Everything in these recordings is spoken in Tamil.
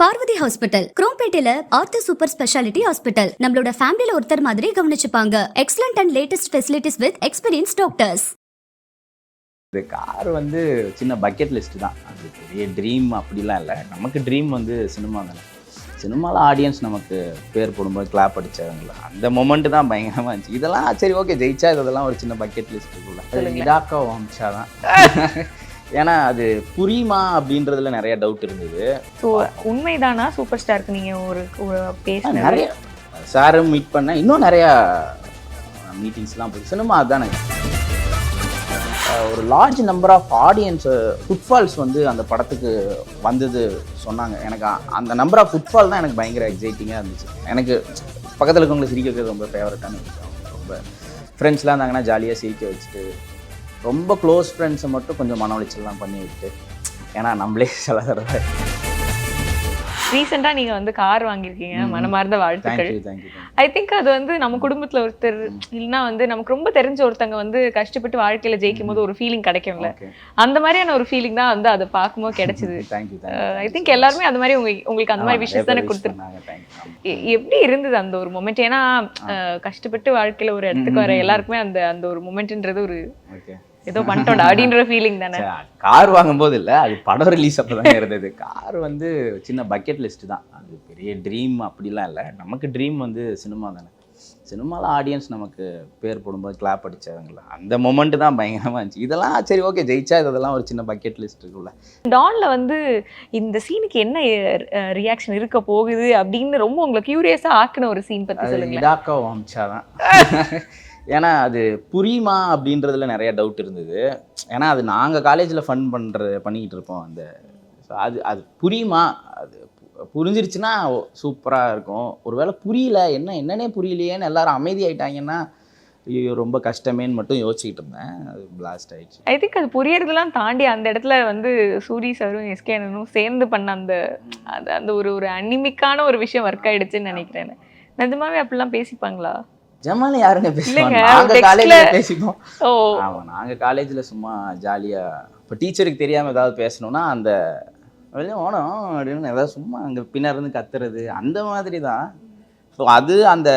பார்வதி ஹாஸ்பிட்டல் குரோம்பேட்டையில ஆர்த்தோ சூப்பர் ஸ்பெஷாலிட்டி ஹாஸ்பிட்டல் நம்மளோட ஃபேமிலில ஒருத்தர் மாதிரி கவனிச்சுப்பாங்க. Excellent and latest facilities with experience doctors. இந்த கார் வந்து சின்ன பக்கெட் லிஸ்ட் தான். அது பெரிய ட்ரீம் அப்படிலாம் இல்லை. நமக்கு ட்ரீம் வந்து சினிமா தானே. சினிமாவில் ஆடியன்ஸ் நமக்கு பேர் போடும்போது கிளாப் அடித்தவங்கள அந்த மொமெண்ட் தான் பயங்கரமாக இருந்துச்சு. இதெல்லாம் சரி ஓகே ஜெயிச்சா இதெல்லாம் ஒரு சின்ன பக்கெட் லிஸ்ட்டுக்குள்ள இடாக்கா வம்சா தான். ஏன்னா அது புரியுமா அப்படின்றதுல நிறைய டவுட் இருந்தது. ஸோ உண்மைதானா சூப்பர் ஸ்டாருக்கு நீங்கள் ஒரு பேச நிறைய சாரும் மீட் பண்ணேன். இன்னும் நிறையா மீட்டிங்ஸ்லாம் போய் சினிமா அதுதானே. ஒரு large number of audience footfalls வந்து அந்த படத்துக்கு வந்தது சொன்னாங்க. எனக்கு அந்த நம்பர் ஆஃப் ஃபுட்ஃபால் தான் எனக்கு பயங்கர எக்ஸைட்டிங்காக இருந்துச்சு. எனக்கு பக்கத்தில் இருக்கவங்களை சிரிக்க வைக்கிறது ரொம்ப ஃபேவரட்டான விஷயம். ரொம்ப ஃப்ரெண்ட்ஸ்லாம் இருந்தாங்கன்னா ஜாலியாக சிரிக்க வச்சுட்டு, ரொம்ப க்ளோஸ் ஃப்ரெண்ட்ஸை மட்டும் கொஞ்சம் மன உளைச்சல்லாம் பண்ணி விட்டு, ஏன்னா நம்மளே சில தடவை ரீசெண்டாக நீங்கள் வந்து கார் வாங்கியிருக்கீங்க. மனமார்ந்த வாழ்த்துக்கள். ஐ திங்க் அது வந்து நம்ம குடும்பத்தில் ஒருத்தர் இல்லைன்னா வந்து நமக்கு ரொம்ப தெரிஞ்ச ஒருத்தங்க வந்து கஷ்டப்பட்டு வாழ்க்கையில் ஜெயிக்கும் போது ஒரு ஃபீலிங் கிடைக்கும்ல, அந்த மாதிரியான ஒரு ஃபீலிங் தான் வந்து அதை பார்க்கும்போது கிடைச்சிது. ஐ திங்க் எல்லாருமே அந்த மாதிரி உங்களுக்கு அந்த மாதிரி விஷயம் தானே கொடுத்துருந்தாங்க. எப்படி இருந்தது அந்த ஒரு மொமெண்ட்? ஏன்னா கஷ்டப்பட்டு வாழ்க்கையில் ஒரு இடத்துக்கு வர எல்லாருக்குமே அந்த அந்த ஒரு மொமெண்ட்ன்றது ஒரு ஏதோ பண்ணிட்டோம் அப்படின்ற ஃபீலிங் தானே. கார் வாங்கும்போது இல்லை, அது படம் ரிலீஸ் அப்போ தான் இருந்தது. கார் வந்து சின்ன பக்கெட் லிஸ்ட் தான். அது பெரிய ட்ரீம் அப்படிலாம் இல்லை. நமக்கு ட்ரீம் வந்து சினிமா தானே. சினிமாவில் ஆடியன்ஸ் நமக்கு பேர் போடும்போது கிளாப் அடித்தவங்கள அந்த மொமெண்ட் தான் பயங்கரமாக இருந்துச்சு. இதெல்லாம் சரி ஓகே ஜெயிச்சா இதெல்லாம் ஒரு சின்ன பக்கெட் லிஸ்ட்டுக்குள்ள. டானில் வந்து இந்த சீனுக்கு என்ன ரியாக்ஷன் இருக்க போகுது அப்படின்னு ரொம்ப உங்களை க்யூரியஸாக ஆக்கின ஒரு சீன் பற்றி சொல்லுங்க. இடாக்கா வம்சா தான். ஏன்னா அது புரியுமா அப்படின்றதுல நிறைய டவுட் இருந்தது. ஏன்னா அது நாங்கள் காலேஜில் பண்ணிக்கிட்டு இருப்போம். அந்த அது அது புரியுமா, அது புரிஞ்சிருச்சுன்னா சூப்பராக இருக்கும். ஒருவேளை புரியல, என்னன்னே புரியலையேன்னு எல்லாரும் அமைதியாயிட்டாங்கன்னா ஐயோ ரொம்ப கஷ்டமேன்னு மட்டும் யோசிச்சுக்கிட்டு இருந்தேன். அது பிளாஸ்ட் ஆயிடுச்சு. ஐ திங்க் அது புரியறதுலாம் தாண்டி அந்த இடத்துல வந்து சூரி சாரும் எஸ்கே அண்ணனும் சேர்ந்து பண்ண அந்த அந்த ஒரு ஒரு அனிமிக்கான ஒரு விஷயம் ஒர்க் ஆயிடுச்சுன்னு நினைக்கிறேன். நிஜமாவே அப்படிலாம் பேசிப்பாங்களா? ஜமால யாருன்னு பேசுவாங்க. நாங்கள் காலேஜில் பேசிப்போம். ஆமாம், நாங்கள் காலேஜில் சும்மா ஜாலியாக இப்போ டீச்சருக்கு தெரியாமல் ஏதாவது பேசணுன்னா அந்த வெளியே ஓனம் அப்படின்னு ஏதாவது சும்மா அங்கே பின்னாருந்து கத்துறது அந்த மாதிரி தான். ஸோ அது அந்த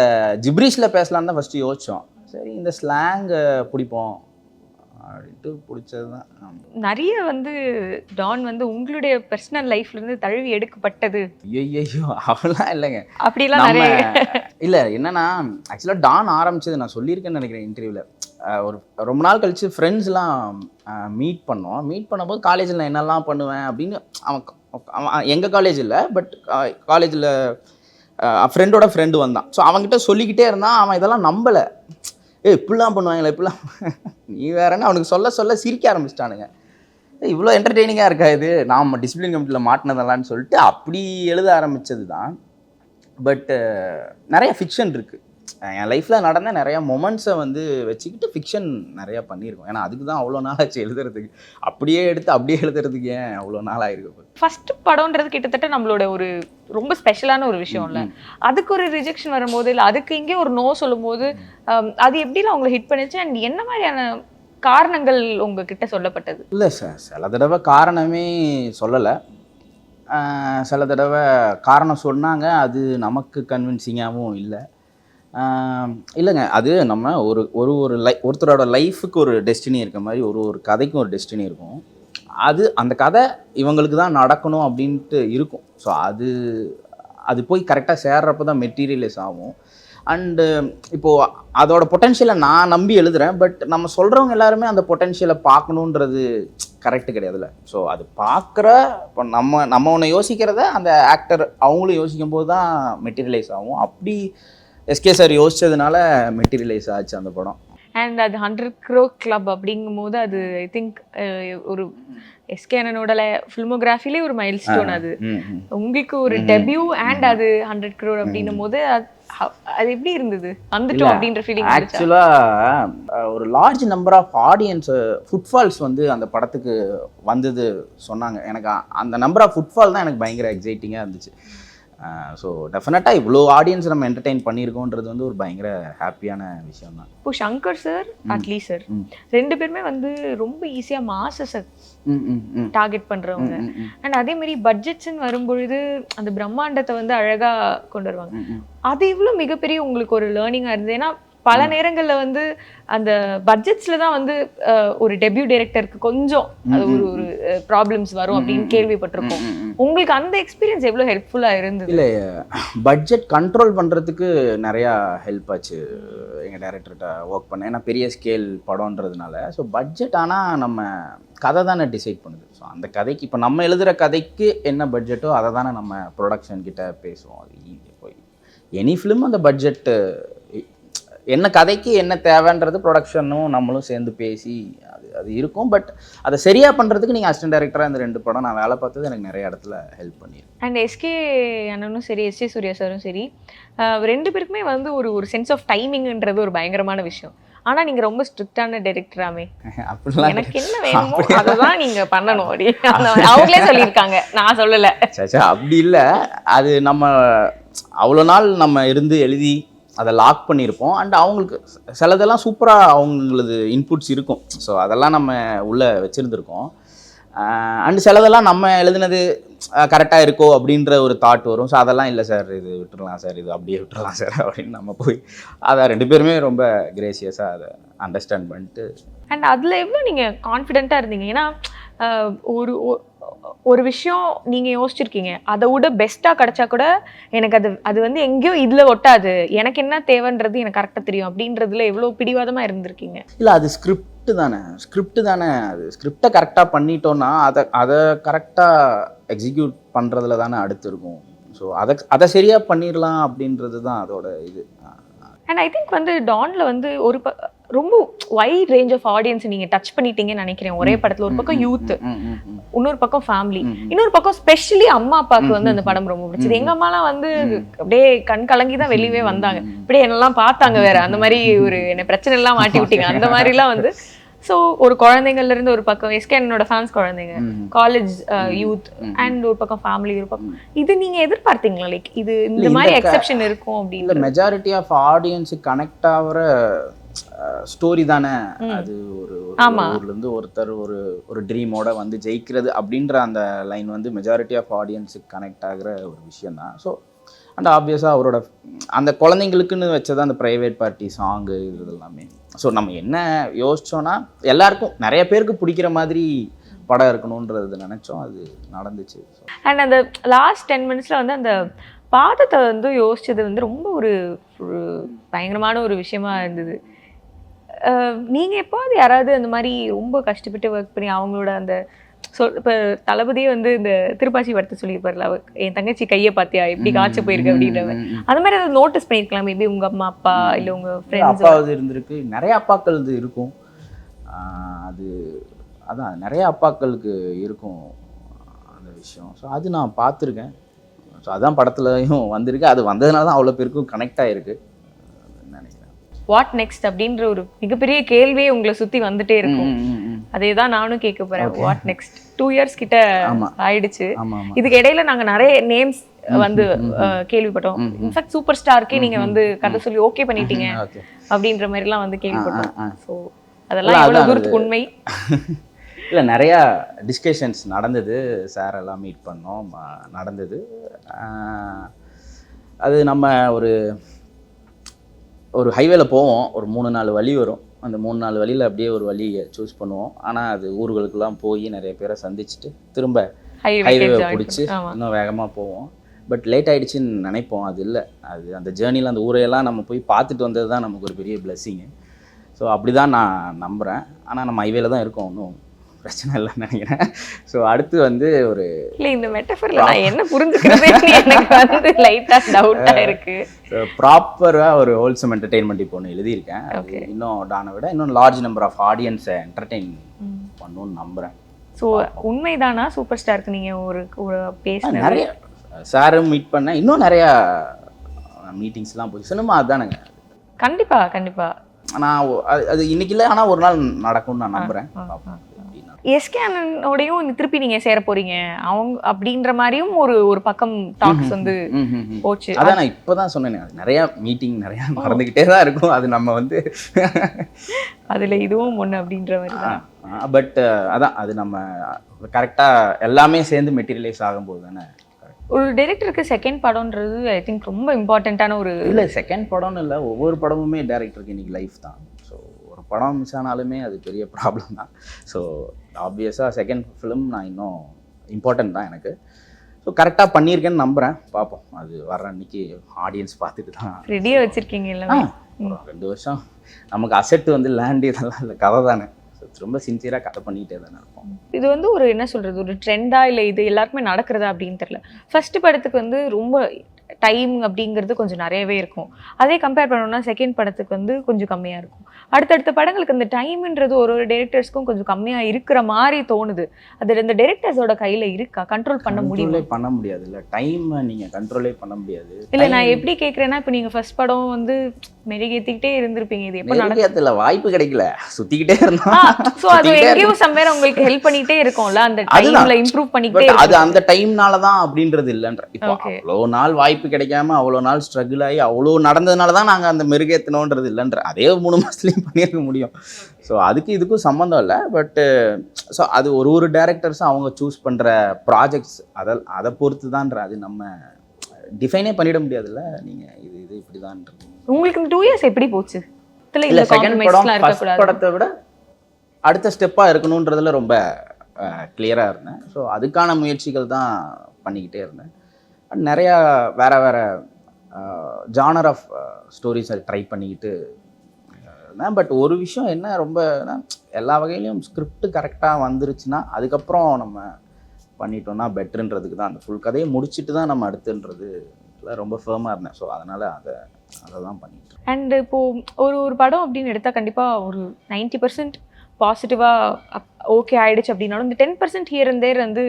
ஜிப்ரீஷில் பேசலான்னு தான் ஃபஸ்ட்டு யோசித்தோம். சரி இந்த ஸ்லாங்கை பிடிப்போம் அப்படின்ட்டு பிடிச்சது தான். நிறைய வந்து டான் வந்து உங்களுடைய பர்சனல் லைஃப்லேருந்து தழுவி எடுக்கப்பட்டது. ஐயோ அவெல்லாம் இல்லைங்க. அப்படிலாம் நிறைய இல்லை. என்னன்னா ஆக்சுவலாக டான் ஆரம்பிச்சது நான் சொல்லியிருக்கேன்னு நினைக்கிறேன் இன்டர்வியூவில். ஒரு ரொம்ப நாள் கழித்து ஃப்ரெண்ட்ஸ்லாம் மீட் பண்ணும்போது காலேஜில் நான் என்னெல்லாம் பண்ணுவேன் அப்படின்னு அவன் எங்கள் காலேஜ் இல்லை பட் காலேஜில் ஃப்ரெண்டோட ஃப்ரெண்டு வந்தான். ஸோ அவன்கிட்ட சொல்லிக்கிட்டே இருந்தான். அவன் இதெல்லாம் நம்பலை. இப்படிலாம் பண்ணுவாங்களே இப்படிலாம் நீ வேறன்னு அவனுக்கு சொல்ல சிரிக்க ஆரம்பிச்சிட்டானுங்க. இவ்வளோ என்டர்டெய்னிங்காக இருக்கா இது, நாம் டிசிப்ளின் கமிட்டியில் மாட்டினதெல்லான்னு சொல்லிட்டு அப்படி எழுத ஆரம்பித்தது தான். பட் நிறைய ஃபிக்ஷன் இருக்குது. என் லைஃப்பில் நடந்த நிறையா மொமெண்ட்ஸை வந்து வச்சுக்கிட்டு ஃபிக்ஷன் நிறையா பண்ணியிருக்கோம். ஏன்னா அதுக்கு தான் அவ்வளோ நாள் ஆச்சு எழுதுறதுக்கு. அப்படியே எழுதுறதுக்கு ஏன் அவ்வளோ நாள் ஆகிருக்கு. ஃபர்ஸ்ட் படம்ன்றது கிட்டத்தட்ட நம்மளோட ஒரு ரொம்ப ஸ்பெஷலான ஒரு விஷயம் இல்லை. அதுக்கு ஒரு ரிஜெக்ஷன் வரும்போது இல்லை அதுக்கு இங்கே ஒரு நோ சொல்லும் போது அது எப்படிலாம் உங்களை ஹிட் பண்ணிச்சு அண்ட் என்ன மாதிரியான காரணங்கள் உங்ககிட்ட சொல்லப்பட்டது? இல்லை சார், சில தடவை காரணமே சொல்லலை, சில தடவை காரணம் சொன்னாங்க. அது நமக்கு கன்வின்சிங்காகவும் இல்லை. இல்லைங்க, அது நம்ம ஒருத்தரோட லைஃபுக்கு ஒரு டெஸ்டினி இருக்க மாதிரி ஒரு கதைக்கும் ஒரு டெஸ்டினி இருக்கும். அது அந்த கதை இவங்களுக்கு தான் நடக்கணும் அப்படின்ட்டு இருக்கும். ஸோ அது போய் கரெக்டாக சேர்றப்போ தான் மெட்டீரியலைஸ் ஆகும். அண்டு இப்போது அதோட பொட்டென்ஷியலை நான் நம்பி எழுதுகிறேன். பட் நம்ம சொல்கிறவங்க எல்லாருமே அந்த பொட்டென்ஷியலை பார்க்கணுன்றது கரெக்டு கிடையாதுல்ல. ஸோ அது பார்க்குற இப்போ நம்ம ஒன்று யோசிக்கிறத அந்த ஆக்டர் அவங்களும் யோசிக்கும் போது தான் மெட்டீரியலைஸ் ஆகும். அப்படி எஸ்கே சார் யோசிச்சதுனால மெட்டீரியலைஸ் ஆச்சு அந்த படம். அண்ட் அது 100 crore கிளப் அப்படிங்கும் போது அது ஐ திங்க் ஒரு எஸ்கே அண்ணனோட ஃபில்மோகிராஃபிலே ஒரு மைல் ஸ்டோன். அது உங்களுக்கு ஒரு டெபியூ அண்ட் அது 100 crore அப்படின்னும் போது அது எப்படி இருந்தது? வந்துட்டோம் அப்படின்ற ஃபீலிங். ஆக்சுவலாக ஒரு large number of audience footfalls வந்து அந்த படத்துக்கு வந்தது சொன்னாங்க. எனக்கு அந்த நம்பர் ஆஃப் ஃபுட்ஃபால் தான் எனக்கு பயங்கர எக்ஸைட்டிங்காக இருந்துச்சு. ஸோ டெஃபினட்டாக இவ்வளோ ஆடியன்ஸ் நம்ம என்டர்டெயின் பண்ணியிருக்கோன்றது வந்து ஒரு பயங்கர ஹாப்பியான விஷயம் தான். இப்போ சங்கர் சார் அட்லி சார் ரெண்டு பேருமே வந்து ரொம்ப ஈஸியாக மாசஸை டார்கெட் பண்ணுறவங்க. அண்ட் அதே மாதிரி பட்ஜெட்ஸ்ன்னு வரும்பொழுது அந்த பிரம்மாண்டத்தை வந்து அழகாக கொண்டு வருவாங்க. அது இவ்வளோ மிகப்பெரிய உங்களுக்கு ஒரு லேர்னிங்காக இருந்தது. ஏன்னா பல நேரங்களில் வந்து அந்த பட்ஜெட்ஸில் தான் வந்து ஒரு டெபியூ டைரக்டருக்கு கொஞ்சம் அது ஒரு ப்ராப்ளம்ஸ் வரும் அப்படின்னு கேள்விப்பட்டிருக்கோம். உங்களுக்கு அந்த எக்ஸ்பீரியன்ஸ் எவ்வளோ ஹெல்ப்ஃபுல்லாக இருந்தது? இல்லை, பட்ஜெட் கண்ட்ரோல் பண்ணுறதுக்கு நிறையா ஹெல்ப் ஆச்சு எங்கள் டைரக்டர்கிட்ட ஒர்க் பண்ண. ஏன்னா பெரிய ஸ்கேல் படம்ன்றதுனால. ஸோ பட்ஜெட் ஆனால் நம்ம கதை தானே டிசைட் பண்ணுது. ஸோ அந்த கதைக்கு இப்போ நம்ம எழுதுகிற கதைக்கு என்ன பட்ஜெட்டோ அதை தானே நம்ம ப்ரொடக்ஷன் கிட்ட பேசுவோம். அது போய் எனி ஃபிலிம் அந்த பட்ஜெட்டு என்ன கதைக்கு என்ன தேவைன்றது ப்ரொடக்ஷனும் நம்மளும் சேர்ந்து பேசி அது இருக்கும். பட் அதை சரியாக பண்ணுறதுக்கு நீங்கள் அசிஸ்டன்ட் டைரக்டராக இந்த 2 படம் நான் வேலை பார்த்தது எனக்கு நிறைய இடத்துல ஹெல்ப் பண்ணியிருக்கு. அண்ட் எஸ்கே அண்ணனும் சரி, எஸ்ஏ சூர்யா சாரும் சரி, ரெண்டு பேருக்குமே வந்து ஒரு சென்ஸ் ஆஃப் டைமிங்ன்றது ஒரு பயங்கரமான விஷயம். ஆனால் நீங்கள் ரொம்ப ஸ்ட்ரிக்டான டைரக்டராமே. அப்படிலாம் எனக்கு என்ன வேணுமோ அதை தான் நீங்கள் பண்ணணும் அப்படி அவங்களே சொல்லியிருக்காங்க, நான் சொல்லலை. சாச்சா அப்படி இல்லை. அது நம்ம அவ்வளோ நாள் நம்ம இருந்து எழுதி அதை லாக் பண்ணியிருப்போம். அண்ட் அவங்களுக்கு சிலதெல்லாம் சூப்பராக அவங்களது இன்புட்ஸ் இருக்கும். ஸோ அதெல்லாம் நம்ம உள்ளே வச்சுருந்துருக்கோம். அண்டு சிலதெல்லாம் நம்ம எழுதுனது கரெக்டாக இருக்கோ அப்படின்ற ஒரு தாட் வரும். ஸோ அதெல்லாம் இல்லை சார், இது விட்டுறலாம் சார், இது அப்படியே விட்டுறலாம் சார் அப்படின்னு நம்ம போய் அதை 2 பேருமே ரொம்ப கிரேசியஸாக அதை அண்டர்ஸ்டாண்ட் பண்ணிட்டு. அண்ட் அதில் எவ்வளோ நீங்கள் கான்ஃபிடென்ட்டாக இருந்தீங்க? ஏன்னா ஒரு விஷயம் நீங்கள் யோசிச்சிருக்கீங்க, அதை விட பெஸ்ட்டாக கிடச்சா கூட எனக்கு அது வந்து எங்கேயோ இதில் ஒட்டாது, எனக்கு என்ன தேவைன்றது எனக்கு கரெக்டாக தெரியும் அப்படின்றதுல எவ்வளோ பிடிவாதமாக இருந்திருக்கீங்க. இல்லை, அது ஸ்கிரிப்ட் தானே. அது ஸ்கிரிப்டை கரெக்டாக பண்ணிட்டோன்னா அதை கரெக்டாக எக்ஸிக்யூட் பண்ணுறதுல தானே அடுத்து இருக்கும். ஸோ அதை சரியாக பண்ணிடலாம் அப்படின்றது தான் அதோட இது. அண்ட் ஐ திங்க் வந்து டானில் வந்து ரொம்ப வைட் ரேஞ்ச் ஆஃப் ஆடியன்ஸ் நீங்கள் டச் பண்ணிட்டீங்கன்னு நினைக்கிறேன். ஒரே படத்தில் ஒரு பக்கம் யூத், இன்னொரு பக்கம் ஃபேமிலி, இன்னொரு பக்கம் ஸ்பெஷலி அம்மா அப்பாவுக்கு வந்து அந்த படம் ரொம்ப பிடிச்சது. எங்கள் அம்மாலாம் வந்து அப்படியே கண் கலங்கி தான் வெளியவே வந்தாங்க. இப்படியே என்னெல்லாம் பார்த்தாங்க வேற, அந்த மாதிரி என்ன பிரச்சனை எல்லாம் மாட்டி விட்டீங்க அந்த மாதிரிலாம் வந்து. ஸோ ஒரு குழந்தைங்கள்ல இருந்து ஒரு பக்கம் எஸ்கே என்னோட ஃபேன்ஸ் குழந்தைங்க, காலேஜ் யூத், அண்ட் ஒரு பக்கம் ஃபேமிலி ஒரு பக்கம். இது நீங்க எதிர்பார்த்தீங்களா? லைக் இது இந்த மாதிரி எக்ஸெப்ஷன் இருக்கும் அப்படின்னு? மெஜாரிட்டி ஆஃப் ஆடியன்ஸ் கனெக்ட் ஆகிற ஸ்டோரி தானே அது. ஒரு ஊர்ல இருந்து ஒருத்தர் ஒரு ட்ரீமோட வந்து ஜெயிக்கிறது அப்படின்ற அந்த லைன் வந்து மெஜாரிட்டி ஆஃப் ஆடியன்ஸுக்கு கனெக்ட் ஆகிற ஒரு விஷயம் தான். ஸோ அண்ட் ஆப்வியஸாக அவரோட அந்த குழந்தைங்களுக்குன்னு வச்சது அந்த ப்ரைவேட் பார்ட்டி சாங்கு இது எல்லாமே. ஸோ நம்ம என்ன யோசிச்சோன்னா எல்லாருக்கும் நிறைய பேருக்கு பிடிக்கிற மாதிரி படம் இருக்கணுன்றது நினச்சோம், அது நடந்துச்சு. அண்ட் அந்த லாஸ்ட் 10 minutesல வந்து அந்த பாதத்தை வந்து யோசிச்சது வந்து ரொம்ப ஒரு பயங்கரமான ஒரு விஷயமா இருந்தது. நீங்கள் எப்போது யாராவது அந்த மாதிரி ரொம்ப கஷ்டப்பட்டு ஒர்க் பண்ணி அவங்களோட அந்த இப்போ தளபதியே வந்து இந்த திருப்பாச்சி படத்தை சொல்லியிருப்பார்ல, என் தங்கச்சி கையை பார்த்தியா எப்படி காய்ச்சி போயிருக்கு அப்படின்றவ, அந்த மாதிரி அதை நோட்டீஸ் பண்ணியிருக்கலாம் மேபி உங்கள் அம்மா அப்பா இல்லை உங்கள் ஃப்ரெண்ட்ஸ்? அப்பாவது இருந்திருக்கு, நிறைய அப்பாக்கள் இது இருக்கும். அதான் நிறைய அப்பாக்களுக்கு இருக்கும் அந்த விஷயம். ஸோ அது நான் பார்த்துருக்கேன். ஸோ அதான் படத்துலையும் வந்திருக்கு. அது வந்ததுனால தான் அவ்வளோ பேருக்கும் கனெக்ட் ஆகிருக்கு நினைக்கிறேன். வாட் நெக்ஸ்ட் அப்படின்ற ஒரு மிகப்பெரிய கேள்வியே உங்களை சுற்றி வந்துட்டே இருக்கும். அதே தான் நானும் கேட்க போகிறேன். What next? 2 years கிட்ட ஆயிடுச்சு. இதுக்கு இடையில நாங்கள் நிறைய நேம்ஸ் வந்து கேள்விப்பட்டோம். இன்ஃபேக்ட் சூப்பர் ஸ்டாருக்கே நீங்கள் வந்து கதை சொல்லி ஓகே பண்ணிட்டீங்க அப்படின்ற மாதிரிலாம் வந்து கேள்விப்பட்டோம். ஸோ அதெல்லாம் எவ்வளோ தூரத்துக்கு உண்மை? இல்லை, நிறையா டிஸ்கஷன்ஸ் நடந்தது, சார் எல்லாம் மீட் பண்ணோம், நடந்தது. அது நம்ம ஒரு ஹைவேல போவோம், ஒரு 3-4 வழி வரும். அந்த 3-4 வழியில் அப்படியே ஒரு வழியை சூஸ் பண்ணுவோம். ஆனால் அது ஊர்களுக்கெல்லாம் போய் நிறைய பேரை சந்திச்சுட்டு திரும்ப ஹைவேவை பிடிச்சி இன்னும் வேகமாக போவோம். பட் லேட் ஆகிடுச்சின்னு நினைப்போம். அது இல்லை, அது அந்த ஜேர்னியில் அந்த ஊரையெல்லாம் நம்ம போய் பார்த்துட்டு வந்தது தான் நமக்கு ஒரு பெரிய பிளெஸ்ஸிங்கு. ஸோ அப்படி தான் நான் நம்புகிறேன். ஆனால் நம்ம ஹைவேல தான் இருக்கோம், ஒன்றும் பிரச்சனை இல்லைன்னு நினைக்கிறேன். ஸோ அடுத்து வந்து ஒரு இல்லை, இந்த மெட்டஃபரில் நான் என்ன புரிஞ்சுக்கிறதே எனக்கு வந்து லைட்டாக டவுட்டாக இருக்குது. ஸோ ப்ராப்பராக ஒரு ஹோல்சம் என்டர்டெயின்மெண்ட் இப்போ ஒன்று எழுதியிருக்கேன். இன்னும் டானை விட இன்னும் லார்ஜ் நம்பர் ஆஃப் ஆடியன்ஸை என்டர்டெயின் பண்ணணும்னு நம்புகிறேன். ஸோ உண்மைதானா சூப்பர் ஸ்டாருக்கு நீங்கள் ஒரு பேசின நிறைய சாரும் மீட் பண்ணேன், இன்னும் நிறையா மீட்டிங்ஸ்லாம் போய் சினிமா அதுதானுங்க. கண்டிப்பாக கண்டிப்பாக. ஆனால் அது இன்னைக்கு இல்லை, ஆனால் ஒரு நாள் நடக்கும்னு நான் நம்புகிறேன். எஸ்கேனோடையும் திருப்பி நீங்க சேர போறீங்க அவங்க அப்படின்ற மாதிரியும் ஒரு பக்கம் டாக்ஸ் வந்து போச்சு. அதான் நான் இப்போதான் சொன்னேன், நிறைய மீட்டிங் நிறைய நடந்துகிட்டே தான் இருக்கும். அது நம்ம வந்து அதுல இதுவும் ஒண்ணு அப்படின்ற மாதிரி. பட் அதான் அது நம்ம கரெக்டா எல்லாமே சேர்ந்து மெட்டீரியலைஸ் ஆகும்போது தானே. ஒரு டைரக்டருக்கு செகண்ட் படம்ன்றது ஐ திங்க் ரொம்ப இம்பார்ட்டண்ட்டான ஒரு இல்லை செகண்ட் படம்னு இல்லை, ஒவ்வொரு படமுமே டேரக்டருக்கு இன்னைக்கு லைஃப் தான். ஸோ ஒரு படம் மிஸ் ஆனாலுமே அது பெரிய ப்ராப்ளம் தான். ஸோ ஆப்வியஸாக செகண்ட் ஃபிலிம் நான் இன்னும் இம்பார்ட்டன்ட் தான் எனக்கு. ஸோ கரெக்டாக பண்ணியிருக்கேன்னு நம்புகிறேன். பார்ப்போம், அது வர்ற அன்னைக்கு ஆடியன்ஸ் பார்த்துட்டு தான். ரெடியாக வச்சுருக்கீங்க எல்லாமே? 2 வருஷம் நமக்கு அசெட் வந்து லேண்ட் இதெல்லாம் இல்லை, கதை தானே. ரொம்ப சின்சியராக கதை பண்ணிக்கிட்டே தானே இருப்போம். இது வந்து ஒரு என்ன சொல்கிறது, ஒரு ட்ரெண்டா இல்லை இது எல்லாருக்குமே நடக்கிறதா அப்படின்னு தெரியல. ஃபர்ஸ்ட் படத்துக்கு வந்து ரொம்ப டைம் அப்படிங்கிறது கொஞ்சம் நிறையவே இருக்கும். அதே கம்பேர் பண்ணோம்னா செகண்ட் படத்துக்கு வந்து கொஞ்சம் கம்மியாக இருக்கும். அடுத்தடுத்த படங்களுக்கு அந்த டைம்ன்றது ஒரு டைரக்டர்ஸ்க்கும் கொஞ்சம் கம்மியாக இருக்கிற மாதிரி தோணுது. அது இந்த டைரக்டர்ஸோட கையில் இருக்கா? கண்ட்ரோல் பண்ண முடியல? பண்ண முடியாது இல்லை, டைம் நீங்கள் கண்ட்ரோலே பண்ண முடியாது. இல்லை நான் எப்படி கேட்குறேன்னா, இப்போ நீங்கள் ஃபர்ஸ்ட் படம் வந்து மெருகேற்றிக்கிட்டே இருந்திருப்பீங்க, இது எப்போ நடக்கல, வாய்ப்பு கிடைக்கல, சுற்றிக்கிட்டே இருந்தோம். ஸோ அது எங்கேயோ சம்வேர் உங்களுக்கு ஹெல்ப் பண்ணிக்கிட்டே இருக்கும்ல, அந்த டைம்ல இம்ப்ரூவ் பண்ணிக்கிட்டே. அது அந்த டைம்னால தான் அப்படின்றது இல்லைன்ற. இப்போ அவ்வளோ நாள் வாய்ப்பு கிடைக்காம அவ்வளோ நாள் ஸ்ட்ரகிள் ஆகி அவ்வளோ நடந்ததுனால தான் நாங்கள் அந்த மெருகேற்றணுன்றது இல்லைன்ற. அதே 3 மாதத்துலேயும் பண்ணியிருக்க முடியும். ஸோ அதுக்கு இதுக்கும் சம்மந்தம் இல்லை. பட்டு ஸோ அது ஒரு டேரக்டர்ஸும் அவங்க சூஸ் பண்ணுற ப்ராஜெக்ட்ஸ் அதை பொறுத்து தான்ற. அது நம்ம டிஃபைனே பண்ணிட முடியாதுல்ல. நீங்கள் இது இப்படி தான்றது. உங்களுக்கு 2 இயர்ஸ் எப்படி போச்சு? இல்லை செகண்ட் படம் ஃபர்ஸ்ட் படத்தை விட அடுத்த ஸ்டெப்பாக இருக்கணுன்றதுல ரொம்ப கிளியராக இருந்தேன். ஸோ அதுக்கான முயற்சிகள் தான் பண்ணிக்கிட்டே இருந்தேன். நிறையா வேறு ஜானர் ஆஃப் ஸ்டோரிஸை ட்ரை பண்ணிக்கிட்டு இருந்தேன். பட் ஒரு விஷயம் என்ன, ரொம்ப எல்லா வகையிலையும் ஸ்கிரிப்ட் கரெக்டாக வந்துருச்சுன்னா அதுக்கப்புறம் நம்ம பண்ணிட்டோம்னா பெட்டருன்றதுக்கு தான். அந்த ஃபுல் கதையை முடிச்சுட்டு தான் நம்ம அடுத்துன்றது ரொம்ப ஃபேமாக இருந்தேன். ஸோ அதனால் அதை தான் பண்ணிட்டேன். அண்ட் இப்போது ஒரு படம் அப்படின்னு எடுத்தால் கண்டிப்பாக ஒரு 90% பாசிட்டிவாக ஓகே ஆகிடுச்சு அப்படின்னாலும் இந்த 10% ஹியர் அண்ட் தேர் வந்து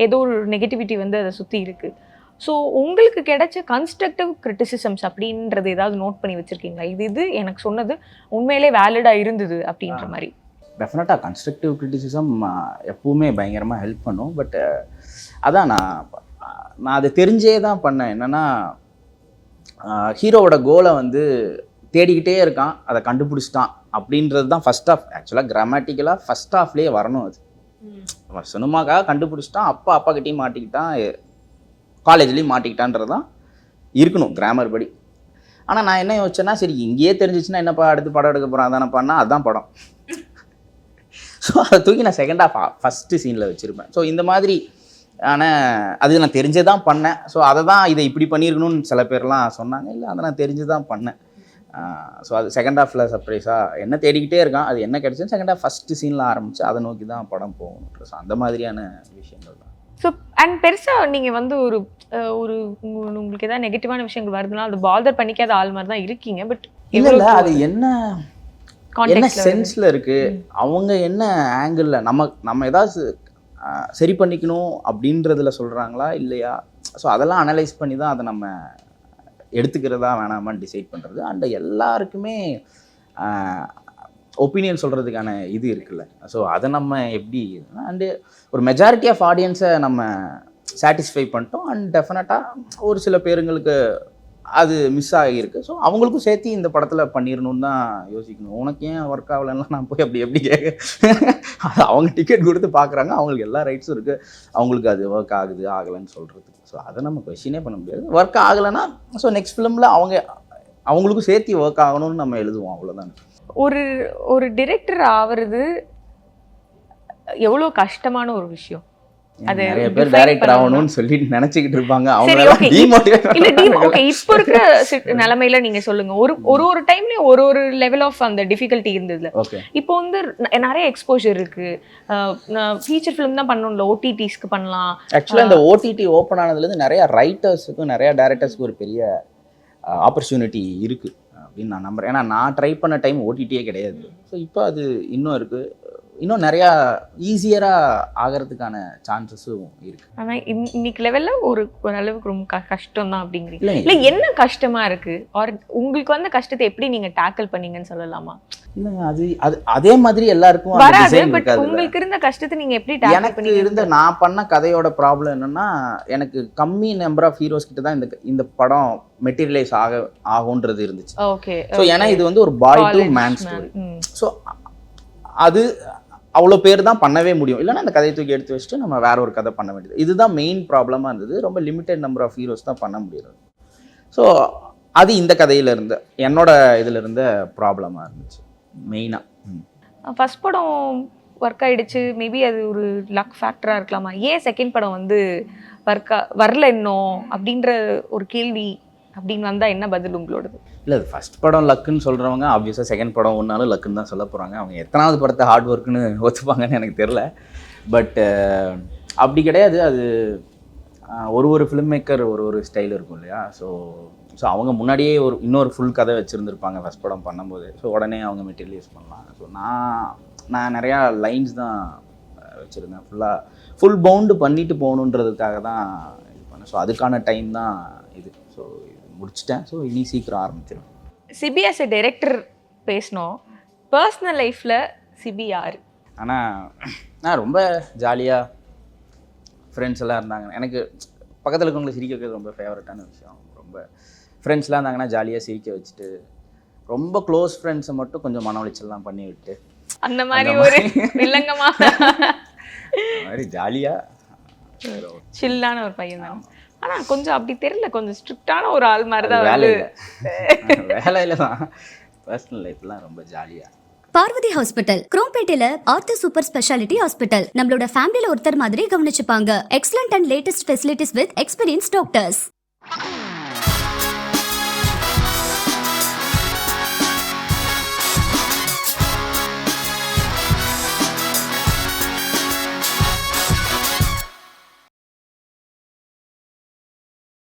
ஏதோ ஒரு நெகட்டிவிட்டி வந்து அதை சுற்றி இருக்குது. ஸோ உங்களுக்கு கிடைச்ச கன்ஸ்ட்ரக்டிவ் கிரிட்டிசிசம்ஸ் அப்படின்றது ஏதாவது நோட் பண்ணி வச்சுருக்கீங்களா? இது எனக்கு சொன்னது உண்மையிலே வேலிடாக இருந்தது அப்படின்ற மாதிரி. டெஃபினட்டாக கன்ஸ்ட்ரக்டிவ் கிரிட்டிசிசம் எப்பவுமே பயங்கரமாக ஹெல்ப் பண்ணும். பட் அதான் நான் அதை தெரிஞ்சே தான் பண்ணேன். என்னென்னா ஹீரோவோட கோலை வந்து தேடிக்கிட்டே இருக்கான், அதை கண்டுபிடிச்சிட்டான் அப்படின்றது தான் ஃபர்ஸ்ட் ஆஃப். ஆக்சுவலாக கிராமட்டிக்கலாக ஃபர்ஸ்ட் ஆஃப்லேயே வரணும். அது சினிமாக்காக கண்டுபிடிச்சிட்டான், அப்பா கிட்டேயும் மாட்டிக்கிட்டான், காலேஜ்லேயும் மாட்டிக்கிட்டான்றது தான் இருக்கணும் கிராமர் படி. ஆனால் நான் என்ன யோசிச்சேன்னா, சரி இங்கேயே தெரிஞ்சிச்சுன்னா என்னப்பா அடுத்து படம் எடுக்க போகிறான் தானே பண்ணால் அதுதான் படம். ஸோ அதை தூக்கி நான் செகண்ட் ஆஃப் ஃபஸ்ட்டு சீனில் வச்சுருப்பேன். ஸோ இந்த மாதிரி அது நான் தெரிஞ்சே தான் பண்ணேன். ஸோ அதை தான் இதை இப்படி பண்ணியிருக்கணும்னு சில பேர்லாம் சொன்னாங்க. இல்லை அதை நான் தெரிஞ்சு தான் பண்ணேன். ஸோ அது செகண்ட் ஹாஃபில் சர்ப்ரைஸாக என்ன தேடிக்கிட்டே இருக்கான், அது என்ன கிடைச்சுன்னு செகண்ட் ஹாஃப் ஃபஸ்ட்டு சீனில் ஆரம்பித்து அதை நோக்கி தான் படம் போகும். ஸோ அந்த மாதிரியான விஷயங்கள் தான். ஸோ அண்ட் பெருசாக நீங்கள் வந்து ஒரு உங்களுக்கு ஏதாவது நெகட்டிவான விஷயங்கள் வருதுன்னா அது பாதர் பண்ணிக்காத ஆள் மாதிரி தான் இருக்கீங்க. பட் இல்லை அது என்ன சென்ஸில் இருக்குது, அவங்க என்ன ஆங்கிளில் நம்ம ஏதாவது சரி பண்ணிக்கணும் அப்படின்றதுல சொல்கிறாங்களா இல்லையா, ஸோ அதெல்லாம் அனலைஸ் பண்ணி தான் அதை நம்ம எடுத்துக்கிறதா வேணாமான்னு டிசைட் பண்ணுறது. அண்ட் எல்லாருக்குமே ஒப்பீனியன் சொல்கிறதுக்கான இது இருக்குல்ல. ஸோ அதை நம்ம எப்படி அண்டு ஒரு மெஜாரிட்டி ஆஃப் ஆடியன்ஸை நம்ம சாட்டிஸ்ஃபை பண்ணிட்டோம். அண்ட் டெஃபினட்டாக ஒரு சில பேருங்களுக்கு அது மிஸ் ஆகியிருக்கு. ஸோ அவங்களுக்கும் சேர்த்து இந்த படத்தில் பண்ணிடணுன்னு தான் யோசிக்கணும். உனக்கு ஏன் ஒர்க் ஆகலைன்னா நான் போய் எப்படி கேட்க, அது அவங்க டிக்கெட் கொடுத்து பார்க்குறாங்க, அவங்களுக்கு எல்லா ரைட்ஸும் இருக்குது, அவங்களுக்கு அது ஒர்க் ஆகுது ஆகலைன்னு சொல்கிறதுக்கு. ஸோ அதை நம்ம கொஸ்டினே பண்ண முடியாது. ஒர்க் ஆகலைன்னா ஸோ நெக்ஸ்ட் ஃபிலிமில் அவங்களுக்கும் சேர்த்து ஒர்க் ஆகணும்னு நம்ம எழுதுவோம், அவ்வளோதான். ஒரு டிரெக்டர் ஆகிறது எவ்வளோ கஷ்டமான ஒரு விஷயம். அது நிறைய பேர் டைரக்டர் ஆகணும்னு சொல்லி நினைச்சிட்டு இருப்பாங்க. அவங்க இப்போ இருக்கிற நிலைமையில நீங்க சொல்லுங்க, ஒரு டைம்லயும் ஒரு லெவல் ஆஃப் அந்த டிஃபிகல்ட்டி இருந்ததுல. இப்போ வந்து நிறைய எக்ஸ்போஷர் இருக்கு. ஃபீச்சர் ஃபிலிம் தான் பண்ணணும்ல, ஓடிடிஸ்க்கு பண்ணலாம். ஆக்சுவலா இந்த ஓடிடி ஓப்பன் ஆனதுல இருந்து நிறைய ரைட்டர்ஸுக்கும் நிறைய டைரக்டர்ஸ்க்கு ஒரு பெரிய ஆப்பர்ச்சுனிட்டி இருக்கு அப்படின்னு நான் நம்புறேன். ஏன்னா நான் ட்ரை பண்ண டைம் ஓடிடியே கிடையாது. ஸோ இப்போ அது இன்னும் இருக்கு, இன்னும் நிறையா ஈஸியராக ஆகிறதுக்கான சான்சஸும் இருக்குது. ஆனால் இன்னைக்கு லெவலில் ஒரு அளவுக்கு ரொம்ப கஷ்டம் தான் அப்படிங்கிறீங்க. இல்லை என்ன கஷ்டமாக இருக்குது, ஆர் உங்களுக்கு வந்து கஷ்டத்தை எப்படி நீங்கள் டேக்கிள் பண்ணீங்கன்னு சொல்லலாமா? இல்லைங்க அது அதே மாதிரி எல்லாருக்கும் அந்த வராது. டிசைன் பட் இருக்காது. உங்களுக்கு இருந்த கஷ்டத்தை நீங்க எப்படி டேக்கிள் எனக்கு பண்ணீங்க? இருந்த நான் பண்ண கதையோட ப்ராப்ளம் என்னன்னா, எனக்கு கம்மி நம்பர் ஆஃப் ஹீரோஸ் கிட்ட தான் இந்த படம் மெட்டீரியலைஸ் ஆகுன்றது இருந்துச்சு. ஓகே. ஸோ ஏன்னா இது வந்து ஒரு பாய் டு மேன் ஸ்டோரி. ஸோ அது அவ்வளோ பேர் தான் பண்ணவே முடியும். இல்லைன்னா அந்த கதையை தூக்கி எடுத்து வச்சுட்டு நம்ம வேற ஒரு கதை பண்ண வேண்டியது. இதுதான் மெயின் ப்ராப்ளமாக இருந்தது. ரொம்ப லிமிட்டட் நம்பர் ஆஃப் ஹீரோஸ் தான் பண்ண முடியாது. ஸோ அது இந்த கதையில இருந்த என்னோட இதில் இருந்த ப்ராப்ளமாக இருந்துச்சு மெயினாக. ஃபர்ஸ்ட் படம் ஒர்க் ஆயிடுச்சு, மேபி அது ஒரு லக் ஃபேக்டரா இருக்கலாமா? ஏன் செகண்ட் படம் வந்து வரல இன்னும் அப்படின்ற ஒரு கேள்வி அப்படின்னு வந்தா என்ன பதில் உங்களோடது? இல்லை, அது ஃபர்ஸ்ட் படம் லக்குன்னு சொல்கிறவங்க ஆப்வியஸாக செகண்ட் படம் ஒன்றாலும் லக்குன்னு தான் சொல்ல போகிறாங்க. அவங்க எத்தனாவது படத்தை ஹார்ட் ஒர்க்குன்னு ஒத்துப்பாங்கன்னு எனக்கு தெரில. பட் அப்படி கிடையாது. அது ஒரு ஃபிலிம் மேக்கர் ஒரு ஸ்டைல் இருக்கும் இல்லையா? ஸோ அவங்க முன்னாடியே இன்னொரு ஃபுல் கதை வச்சுருந்துருப்பாங்க ஃபர்ஸ்ட் படம் பண்ணும்போது. ஸோ உடனே அவங்க மெட்டீரியலைஸ் பண்ணலாம். ஸோ நான் நிறையா லைன்ஸ் தான் வச்சுருந்தேன். ஃபுல் பவுண்டு பண்ணிட்டு போகணுன்றதுக்காக தான் இது பண்ணேன். ஸோ அதுக்கான டைம் தான் இது. ஸோ முடிச்சிட்டேன். ஸோ இனி சீக்கிரம் ஆரம்பிச்சிடும். சிபி as a டைரக்டர் பேசணும். பர்சனல் லைஃப்பில் சிபி யார்? ஆனால் நான் ரொம்ப ஜாலியாக ஃப்ரெண்ட்ஸ் எல்லாம் இருந்தாங்க. எனக்கு பக்கத்தில் இருக்கவங்களை சிரிக்க வைக்கிறது ரொம்ப ஃபேவரட்டான விஷயம். ரொம்ப ஃப்ரெண்ட்ஸ்லாம் இருந்தாங்கன்னா ஜாலியாக சிரிக்க வச்சுட்டு, ரொம்ப க்ளோஸ் ஃப்ரெண்ட்ஸை மட்டும் கொஞ்சம் மன உளைச்சல்லாம் பண்ணி விட்டு, அந்த மாதிரி ஒரு வில்லங்கமா மாதிரி ஜாலியாக சில்லான ஒரு பையன் தான். ஆனா கொஞ்சம் அப்படி தெரியல, கொஞ்சம் ஸ்ட்ரிக்டான ஒரு ஆள் மாதிரி தான். வேலையில தான். பர்சனல் லைஃப்லாம் ரொம்ப ஜாலியாக. பார்வதி ஹாஸ்பிட்டல் குரோம்பேட்டையில ஆர்த்தோ சூப்பர் ஸ்பெஷாலிட்டி ஹாஸ்பிட்டல். நம்மளோட ஃபேமிலில ஒருத்தர் மாதிரி கவனிச்சுப்பாங்க. Excellent and latest facilities with experience doctors.